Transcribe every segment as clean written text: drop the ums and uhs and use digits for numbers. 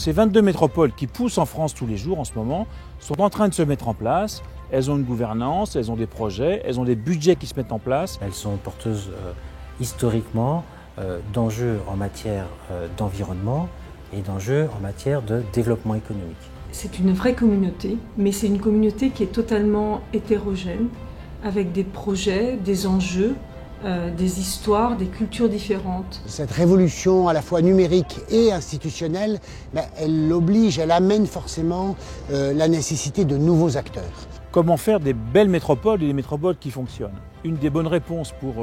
Ces 22 métropoles qui poussent en France tous les jours en ce moment sont en train de se mettre en place. Elles ont une gouvernance, elles ont des projets, elles ont des budgets qui se mettent en place. Elles sont porteuses historiquement d'enjeux en matière d'environnement et d'enjeux en matière de développement économique. C'est une vraie communauté, mais c'est une communauté qui est totalement hétérogène, avec des projets, des enjeux, des histoires, des cultures différentes. Cette révolution à la fois numérique et institutionnelle, elle oblige, elle amène forcément la nécessité de nouveaux acteurs. Comment faire des belles métropoles et des métropoles qui fonctionnent? Une des bonnes réponses pour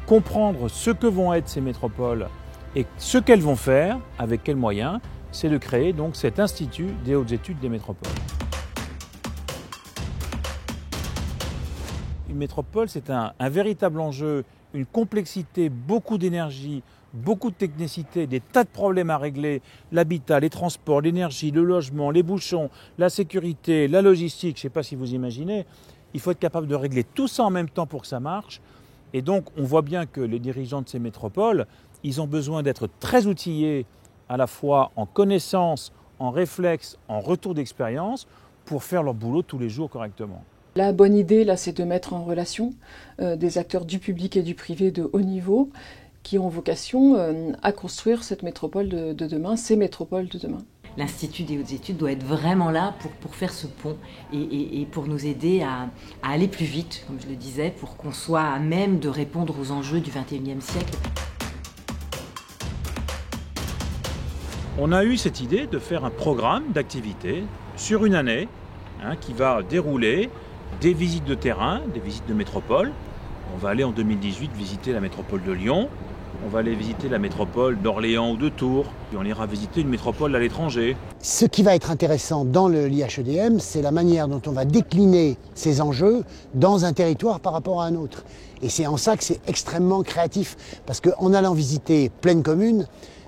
comprendre ce que vont être ces métropoles et ce qu'elles vont faire, avec quels moyens, c'est de créer donc cet institut des hautes études des métropoles. Une métropole, c'est un véritable enjeu, une complexité, beaucoup d'énergie, beaucoup de technicité, des tas de problèmes à régler, l'habitat, les transports, l'énergie, le logement, les bouchons, la sécurité, la logistique, je ne sais pas si vous imaginez, il faut être capable de régler tout ça en même temps pour que ça marche. Et donc on voit bien que les dirigeants de ces métropoles, ils ont besoin d'être très outillés à la fois en connaissances, en réflexes, en retour d'expérience pour faire leur boulot tous les jours correctement. La bonne idée, là, c'est de mettre en relation des acteurs du public et du privé de haut niveau qui ont vocation à construire cette métropole de demain, ces métropoles de demain. L'Institut des hautes études doit être vraiment là pour faire ce pont et pour nous aider à aller plus vite, comme je le disais, pour qu'on soit à même de répondre aux enjeux du XXIe siècle. On a eu cette idée de faire un programme d'activité sur une année qui va dérouler des visites de terrain, des visites de métropole. On va aller en 2018 visiter la métropole de Lyon, on va aller visiter la métropole d'Orléans ou de Tours, puis on ira visiter une métropole à l'étranger. Ce qui va être intéressant dans l'IHEDM, c'est la manière dont on va décliner ces enjeux dans un territoire par rapport à un autre. Et c'est en ça que c'est extrêmement créatif, parce qu'en allant visiter pleine commune,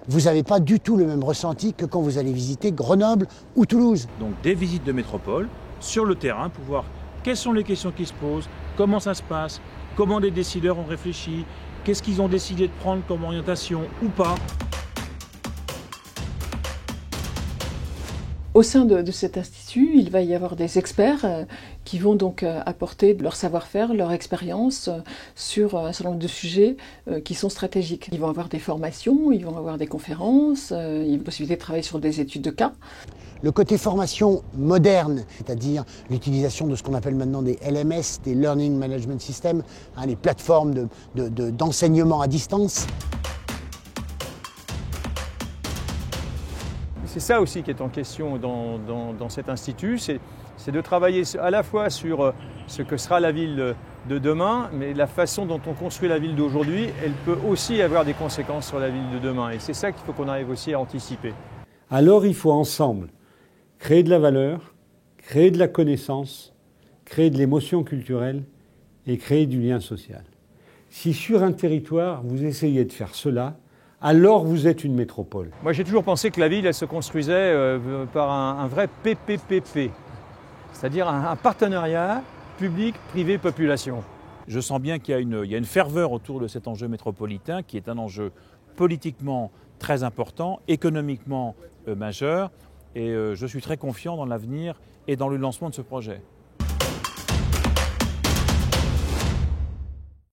vous n'avez pas du tout le même ressenti que quand vous allez visiter Grenoble ou Toulouse. Donc des visites de métropole sur le terrain pour voir quelles sont les questions qui se posent, comment ça se passe, comment les décideurs ont réfléchi, qu'est-ce qu'ils ont décidé de prendre comme orientation ou pas. Au sein de cet institut, il va y avoir des experts qui vont donc apporter leur savoir-faire, leur expérience sur un certain nombre de sujets qui sont stratégiques. Ils vont avoir des formations, ils vont avoir des conférences, il y a une possibilité de travailler sur des études de cas. Le côté formation moderne, c'est-à-dire l'utilisation de ce qu'on appelle maintenant des LMS, des Learning Management Systems, les plateformes d'enseignement à distance. C'est ça aussi qui est en question dans cet institut, c'est de travailler à la fois sur ce que sera la ville de demain, mais la façon dont on construit la ville d'aujourd'hui, elle peut aussi avoir des conséquences sur la ville de demain. Et c'est ça qu'il faut qu'on arrive aussi à anticiper. Alors il faut ensemble créer de la valeur, créer de la connaissance, créer de l'émotion culturelle et créer du lien social. Si sur un territoire, vous essayez de faire cela, alors vous êtes une métropole. Moi j'ai toujours pensé que la ville elle se construisait par un vrai PPPP, c'est-à-dire un partenariat public-privé-population. Je sens bien qu'il y a une ferveur autour de cet enjeu métropolitain qui est un enjeu politiquement très important, économiquement majeur, et je suis très confiant dans l'avenir et dans le lancement de ce projet.